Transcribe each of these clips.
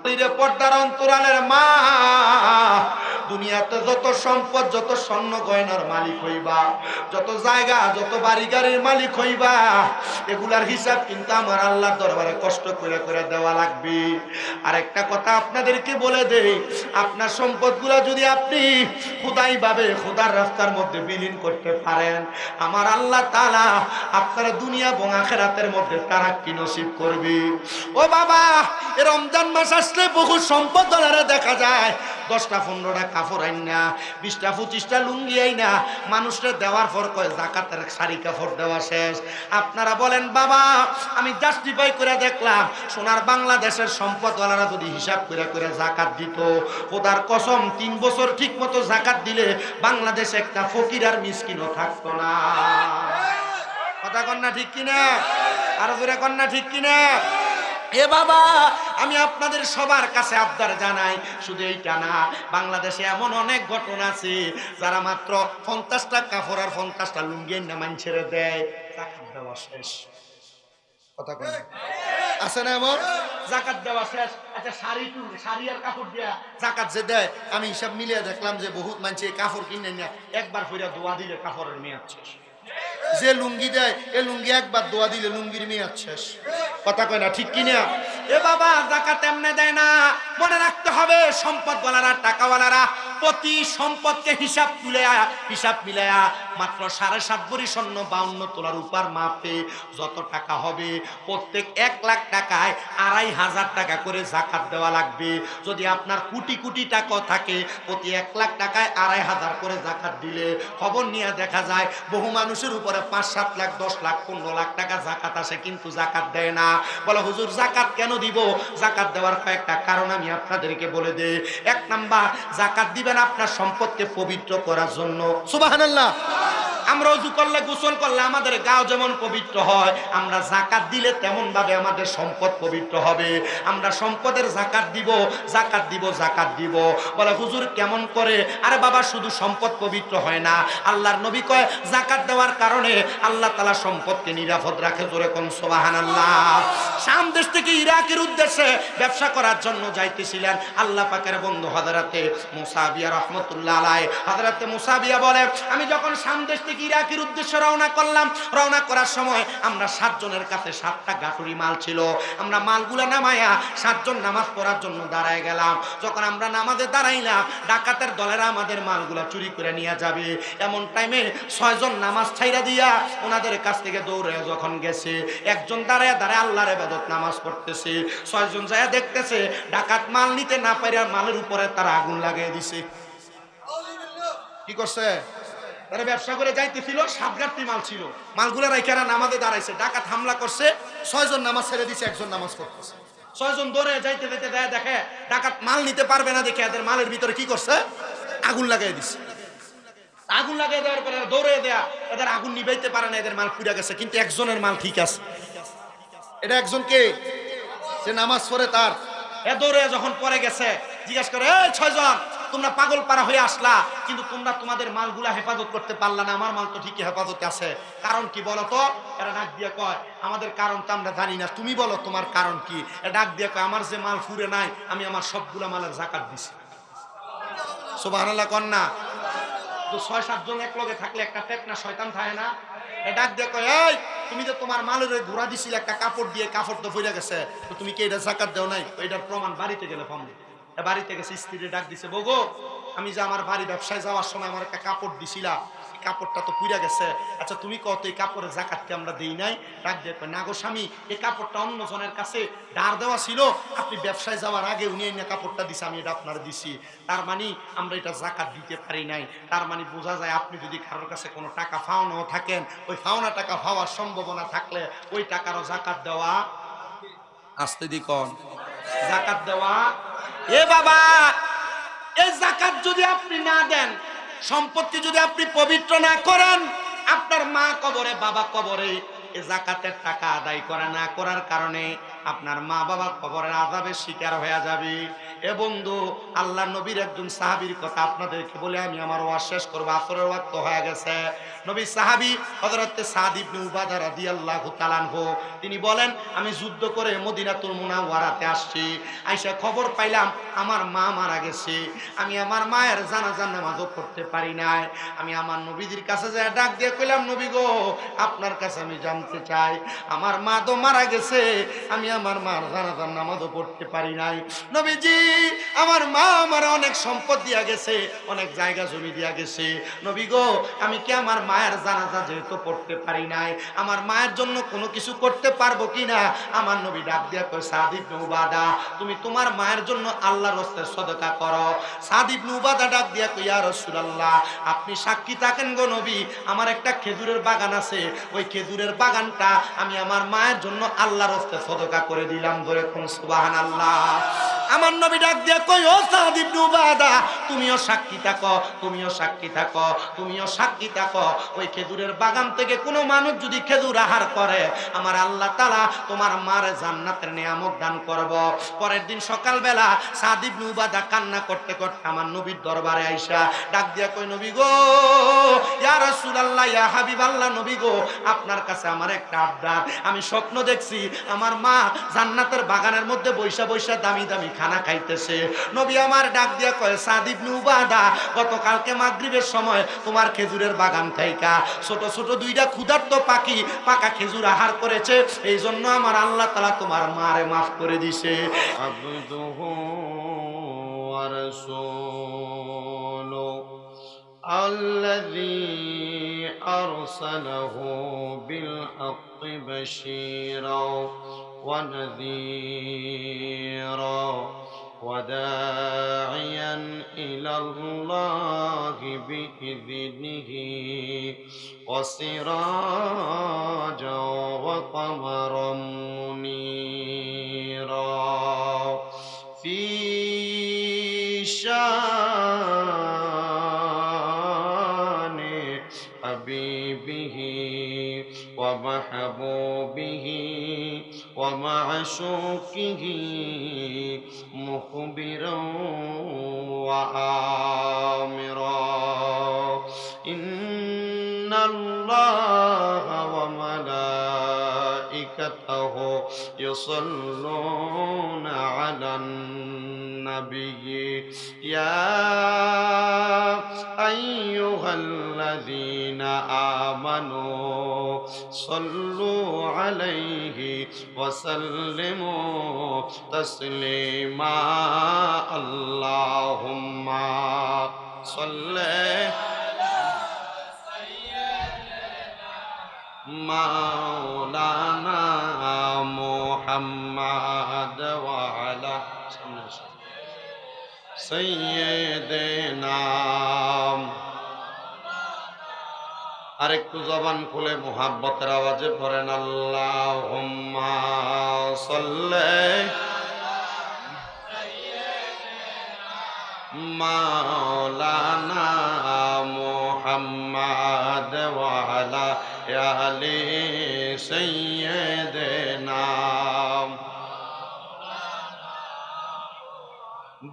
পর্দার অন্তরালের মা, দুনিয়াতে যত সম্পদ, যত স্বর্ণ গয়নার মালিক হইবা, যত জায়গা, যত বাড়ি গাড়ির মালিক হইবা, এগুলার হিসাব কিন্তু আমার আল্লাহর দরবারে কষ্ট করে করে দেওয়া লাগবে। আর একটা কথা আপনাদেরকে বলে দেই, আপনার সম্পদগুলো যদি আপনি খোদাই ভাবে খোদার রাস্তার মধ্যে বিলীন করতে পারেন, আমার আল্লাহ তাআলা আপনার দুনিয়া এবং আখিরাতের মধ্যে তারাক্কি নসিব করবে। ও বাবা, এই রমজান মাস আসলে বহু সম্পদ দলারে দেখা যায় 10টা 15টা কাপড় আইনা, 20টা 25টা লুঙ্গি আইনা মানুষরে দেওয়ার পর কয় যাকাতের শাড়ি কাপড় দেওয়া শেষ। আপনারা বলেন বাবা, আমি জাস্টিফাই করে দেখলাম, সোনার বাংলাদেশের সম্পদওয়ালারা যদি হিসাব করে করে যাকাত দিত, খোদার কসম 3 বছর ঠিক মতো যাকাত দিলে বাংলাদেশে একটা ফকির আর মিসকিনও থাকতো না। কথা কন না ঠিক কিনা? আরো জোরে কন না ঠিক কিনা? এ বাবা, আমি আপনাদের সবার কাছে আবদার জানাই, শুধু এইটা না, বাংলাদেশে এমন অনেক ঘটনা আছে যারা মাত্র 50টা কাপড় আর 50টা লুঙ্গি না মান ছেড়ে দেয়, যাকাত দেওয়া শেষ। কথা কয় আছে না এমন? যাকাত দেওয়া শেষ। আচ্ছা, শাড়ি আর কাপড় দিয়া যাকাত যে দেয়, আমি হিসাব মিলিয়ে দেখলাম যে বহুত মানুষ কাপড় কিনে নিয়ে একবার ফিরে দোয়া দিলে কাপড়ের মেয়াদ শেষ। যে লুঙ্গি দেয়, এ লুঙ্গি একবার দোয়া দিলে লুঙ্গির মেয়াদ শেষ। কথা কয় না ঠিক কিনা? এ বাবা, যাকাত এমনে দেয় না, মনে রাখতে হবে সম্পদওয়ালারা, টাকাওয়ালারা প্রতি সম্পদকে হিসাব মিলায়া মাত্র 7.5 ভরি স্বর্ণ 52 তোলার উপর মাপে যত টাকা হবে, প্রত্যেক 1 লাখ টাকায় 2,500 টাকা করে যাকাত দেওয়া লাগবে। যদি আপনার কোটি কোটি টাকা থাকে, প্রতি 1 লাখ টাকায় 2,500 করে যাকাত দিলে খবর নিয়ে দেখা যায় বহু মানুষের উপরে 5, 7 লাখ, 10 লাখ, 15 লাখ টাকা যাকাত আসে, কিন্তু যাকাত দেয় না। বলে হুজুর যাকাত কেন দিব? যাকাত দেওয়ার কয়েকটা কারণ আমি আপনাদেরকে বলে দেই। 1 নাম্বার, যাকাত দিবেন আপনার সম্পদকে পবিত্র করার জন্য। সুবহানাল্লাহ। আমরা ওযু করলে, গোসল করলে আমাদের গাও যেমন পবিত্র হয়, আমরা যাকাত দিলে তেমন ভাবে আমাদের সম্পদ পবিত্র হবে। আমরা সম্পদের যাকাত দিব। বলে হুজুর কেমন করে? আরে বাবা, শুধু সম্পদ পবিত্র হয় না, আল্লাহর নবী কয় যাকাত দেওয়ার কারণে আল্লাহ তাআলা সম্পদকে নিরাপদ রাখে। জোরে কোন সুবহানাল্লাহ। শাম দেশ থেকে ইরাকের উদ্দেশ্যে ব্যবসা করার জন্য যাইতেছিলেন আল্লাহ পাকের বন্ধু হযরতে মুসা বিয়া রাহমাতুল্লাহ আলাইহি। হযরতে মুসা বিয়া বলে, আমি যখন শাম দেশ থেকে ইরাকের উদ্দেশ্যে রওনা করলাম, রওনা করার সময় আমরা 7 জনের কাছে 7টা গাটুরি মাল ছিল। আমরা মালগুলা নামায়া 7 জন নামাজ পড়ার জন্য দাঁড়ায় গেলাম। যখন আমরা নামাজে দাঁড়াইলাম, ডাকাতের দলেরা আমাদের মালগুলা চুরি করে নিয়ে যাবে। এমন টাইমে 6 জন নামাজ ছাইরা দিয়া ওনাদের কাছ থেকে দৌড়ে যখন গেছে, একজন দাঁড়ায় আল্লাহর ইবাদত নামাজ পড়তেছে, 6 জন যায় দেখতেছে ডাকাত মাল নিতে না পারে মালের উপরে তারা আগুন লাগিয়ে দিছে। কি করছে? তারা ব্যবসা করে যাইতেছিল, 7 গাঁটটি মাল ছিল, মালগুলা রাইখারা নামাজে দাঁড়াইছে, ডাকাত হামলা করছে, 6 জন নামাজ ছেড়ে দিছে, একজন নামাজ পড়তেছে। 6 জন দৌড়ে যাইতে দেখে ডাকাত মাল নিতে পারবে না, দেখে এদের মালের ভিতরে কি করছে? আগুন লাগিয়ে দিছে। আগুন লাগিয়ে দেওয়ার পরে দৌড়ে দেয়া, এদের আগুন নিভাইতে পারে না, এদের মাল পুড়ে গেছে, কিন্তু একজনের মাল ঠিক আছে। এটা একজনকে যে নামাজ পড়ে তার, এ দৌড়ে যখন পরে গেছে জিজ্ঞাসা করে, এই 6 জন তোমরা পাগল পারা হয়ে আসলা, কিন্তু তোমরা তোমাদের মালগুলা হেফাজত করতে পারলা না, আমার মাল তো ঠিকই হেফাজতে আছে, কারণ কি বলো তো? এরা ডাক দিয়ে কয়, আমাদের কারণ তো আমরা জানি না, তুমি বলো তোমার কারণ কি? এ ডাক দিয়ে কয়, আমার যে মাল ফুরে নাই, আমি আমার সবগুলা মালের যাকাত দিছি। সুবহানাল্লাহ কন্যা। তো 6-7 জন এক লগে থাকলে একটা ফেতনা শয়তান থাকে না? এ ডাক দিয়ে কয়, এই তুমি যে তোমার মালের ঘোরা দিছিলে একটা কাপড় দিয়ে, কাপড় তো ফিরে গেছে, তো তুমি কি এটা যাকাত দাও নাই? এটার প্রমাণ বাড়িতে গেলে পাবো। বাড়িতে গেছে, স্ত্রীরে ডাক দিছে, বউ গো, আমি যে আমার বাড়ি ব্যবসায় যাওয়ার সময় আমার একটা কাপড় দিছিলা, কাপড়টা তো পুড়ে গেছে, আচ্ছা তুমি কত এই কাপড়ের যাকাতকে আমরা দেই নাই? ডাক দিয়ে কয়, না গো স্বামী, এই কাপড়টা অন্য জনের কাছে ধার দেওয়া ছিল, আপনি ব্যবসায় যাওয়ার আগে উনি এই কাপড়টা দিছে, আমি এটা আপনার দিছি, তার মানে আমরা এটা যাকাত দিতে পারি নাই। তার মানে বোঝা যায় আপনি যদি কারোর কাছে কোনো টাকা ফাওনাও থাকেন, ওই ফাওনা টাকা পাওয়ার সম্ভাবনা থাকলে ওই টাকারও যাকাত দেওয়া, আসতে দি কোন যাকাত দেওয়া। এ বাবা, এই যাকাত যদি আপনি না দেন, সম্পত্তি যদি আপনি পবিত্র না করেন, আপনার মা কবরে, বাবা কবরে, এই যাকাতের টাকা আদায় করা না করার কারণে আপনার মা বাবা কবরের আযাবের শিকার হয়ে যাবে। এ বন্ধু, আল্লাহ নবীর একজন সাহাবীর কথা আপনাদেরকে বলে আমি আমার ওয়াজ শেষ করব, আসরের ওয়াক্ত হয়ে গেছে। নবী সাহাবী হযরত সাদ ইবনে উবাদা রাদিয়াল্লাহু তাআলা আনহু, তিনি বলেন আমি যুদ্ধ করে মদিনাতুল মুনাওয়ারাতে আসছি, আইসা খবর পাইলাম আমার মা মারা গেছে। আমি আমার মায়ের জানাজার নামাজও পড়তে পারি নাই। আমি আমার নবীজির কাছে যায় ডাক দিয়ে কইলাম, নবী গো, আপনার কাছে আমি জানতে চাই, আমার মা তো মারা গেছে, আমি আমার মার জানাজার নামাজও পড়তে পারি নাই। নবীজি, আমার মা আমার অনেক সম্পদ দিয়া গেছে, অনেক জায়গা জমি দিয়া গেছে। নবী গো, আমি কি আমার মায়ের জানাজা যেহেতু পড়তে পারি নাই, আমার মায়ের জন্য কোনো কিছু করতে পারবো কিনা? আমার নবী ডাক দিয়া কয়, সাদ ইবনে উবাদা, তুমি তোমার মায়ের জন্য আল্লাহর রাস্তায় সদকা করো। সাদ ইবনে উবাদা ডাক দিয়া কয়, ইয়া রাসূলুল্লাহ, আপনি সাক্ষী থাকেন গো নবী, আমার একটা খেজুরের বাগান আছে, ওই খেজুরের বাগানটা আমি আমার মায়ের জন্য আল্লাহর রাস্তায় সদকা করে দিলাম। ধরে কোন সুবহানাল্লাহ। আমার নবী ডাক দিয়া কই, ও সাদ ইবনে উবাদা, তুমিও সাক্ষী থাকো, তুমিও সাক্ষী থাকো, তুমিও সাক্ষী থাকো। ওই খেজুরের বাগান থেকে কোনো মানুষ যদি খেজুর আহার করে, আমার আল্লাহ তাআলা তোমার মার জান্নাতের নিয়ামত দান করব। পরের দিন সকালবেলা সাদ ইবনে উবাদা কান্না করতে করতে আমার নবীর দরবারে আইসা ডাক দিয়া কই, নবী গো, ইয়া রাসূলুল্লাহ, ইয়া হাবিবাল্লাহ, নবী গো, আপনার কাছে আমার একটা আবদার। আমি স্বপ্ন দেখছি আমার মা জান্নাতের বাগানের মধ্যে বৈশা বৈশা দামি দামি খানা খাইতেছে। নবী আমার ডাক দিয়া কয়, সাদ ইবনে উবাদা, গতকালকে মাগরিবের সময় তোমার খেজুরের বাগান থাইকা ছোট ছোট দুইটা ক্ষুধার্ত পাখি পাকা খেজুর আহার করেছে, এই জন্য আমার আল্লাহ তাআলা তোমার মারে মাফ করে দিছে। আবদুহু ওয়া রাসূলু আল্লাযী আরসালাহু বিল হাক্কি বাশীরা ওয়া নাযীরা وداعيا إلى الله بإذنه وسراجا وقمرا منيرا في شان حبيبه ومحبوبه ومعشوقه مخبرا وآمرا إن الله وملائكته يصلون على النبي يا أيها الذين آمنوا صلوا عليه وسلموا تسليما اللهم صل مولانا محمد وعلى سيدنا আরেকটু জবান খুলে মুহাব্বতের আওয়াজে পড়েন, আল্লাহুম্মা সাল্লি মাওলানা মুহাম্মদ ওয়া আলা আলি সাইয়্যিদিনা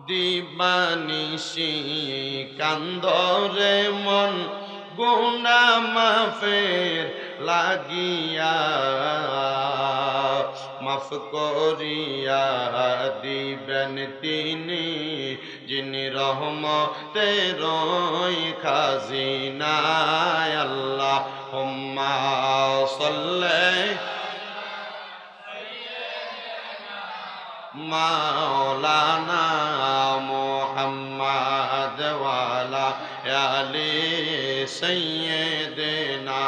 দিবানিশি কান্দরে মন গুনা মাফের লাগিয়া মাফ করিয়া দিবেন তিনি যিনি রহমতের খাজিনা আল্লাহুম্মা সাল্লি মাওলানা মুহাম্মদ ওয়া আলা আলি সাইয়্যিদিনা।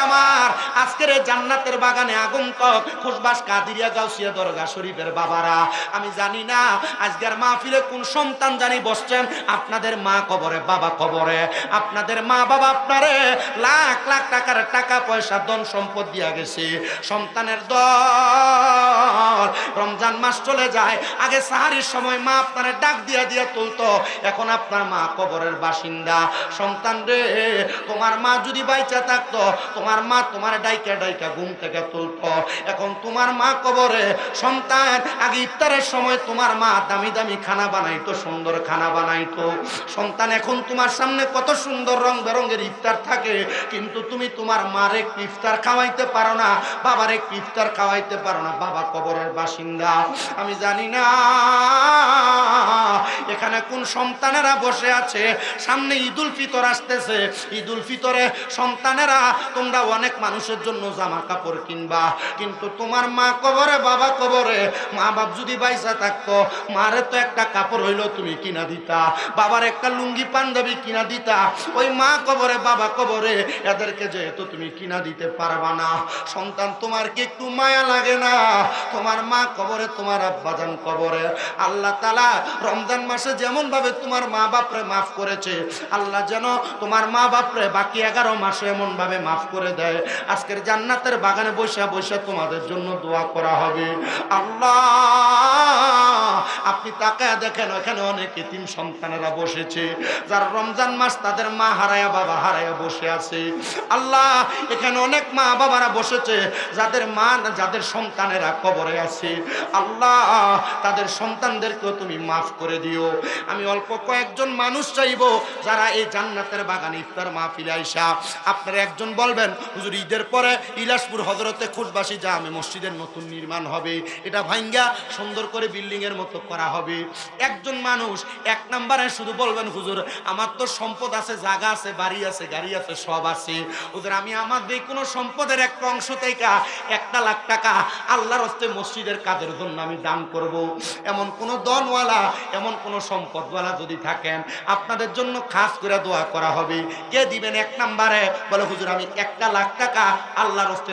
আমার আজকে আজকের এই জান্নাতের বাগানে আগন্তক খুশবাস কাদিরিয়া গাউসিয়া দরগা শরীফের বাবারা, আমি জানি না আজকের মাহফিলে কোন সন্তান জানি বসছেন, আপনাদের মা কবরে, বাবা কবরে, আপনাদের মা বাবা আপনারে লাখ লাখ টাকার টাকা পয়সা ধন সম্পদ দিয়া গেছে। সন্তানের দল রমজান মাস চলে যায়, আগে সাহারির সময় মা আপনারে ডাক দিয়া দিয়া তুলতো, এখন আপনার মা কবরের বাসিন্দা। সন্তান রে, তোমার মা যদি বাইচা থাকতো, তোমার মা তোমার ডাইকা ডাইকা ঘুম থেকে তুলতো, এখন তোমার মা কবরে। সন্তান, আগে ইফতারের সময় তোমার মা দামি দামি খানা বানাইতো, সুন্দর খানা বানাইতো। সন্তান, এখন তোমার সামনে কত সুন্দর রং বেরঙের ইফতার থাকে, কিন্তু তুমি তোমার মার একটু ইফতার খাওয়াইতে পারো না, বাবার একটু ইফতার খাওয়াইতে পারো না। বাবা কবরের বাসিন্দা। আমি জানি না এখানে কোন সন্তানেরা বসে আছে, সামনে ঈদুল ফিতর আসতেছে, ঈদুল ফিতরে সন্তানেরা তোমরা অনেক মানুষের জন্য জামা কাপড় কিনবা, কিন্তু তোমার মা কবরে, বাবা কবরে। মা বাপ যদি বাইসা থাকতো, মারে তো একটা কাপড় হইলো তুমি কিনা দিতা, বাবার একটা লুঙ্গি পাঞ্জাবি কিনা দিতা। ওই মা কবরে, বাবা কবরে, এদেরকে যেহেতু তুমি কিনা দিতে পারবা না, সন্তান তোমার কি একটু মায়া লাগে না? তোমার মা কবরে, তোমার আব্বাজান কবরে। আল্লাহ তাআলা রমজান মাসে যেমন ভাবে তোমার মা বাপরে মাফ করেছে, আল্লাহ যেন তোমার মা বাপরে বাকি 11 মাসে এমন ভাবে মাফ করে দেয়। আজকের জান্নাতের বাগানে বসে বসে তোমাদের জন্য দোয়া করা হবে। আল্লাহ, আপনি তাকায় দেখেন, এখানে অনেক এতিম সন্তানেরা বসেছে, যারা রমজান মাস তাদের মা হারায়া, বাবা হারায়া বসে আছে। আল্লাহ, এখানে অনেক মা বাবারা বসেছে, যাদের মা, যাদের সন্তানেরা কবরে আছে। আল্লাহ, তাদের সন্তানদেরকেও তুমি মাফ করে দিও। আমি অল্প কয়েকজন মানুষ চাইবো, যারা এই জান্নাতের বাগানে ইফতার মাহফিলে আইসা আপনারা একজন বলবেন, হুজুর ঈদের পরে ইলাসপুর হযরতে খুশবাসী জামে মসজিদের নতুন নির্মাণ হবে, এটা ভাঙ্গা সুন্দর করে বিল্ডিং এর মতো করা হবে। একজন মানুষ এক নম্বরে শুধু বলবেন, হুজুর আমার তো সম্পদ আছে, জায়গা আছে, বাড়ি আছে, গাড়ি আছে, সব আছে, হুজুর আমি আমার যে কোনো সম্পদের একটা অংশ থেকে 1 লাখ টাকা আল্লাহর হস্তে মসজিদের কাজের জন্য আমি দান করব। এমন কোন দনওয়ালা, এমন কোন সম্পদওয়ালা যদি থাকেন, আপনাদের জন্য খাস করে দোয়া করা হবে। কে দিবেন? এক নম্বরে বলে, হুজুর আমি 1 লাখ টাকা আল্লাহর হস্তে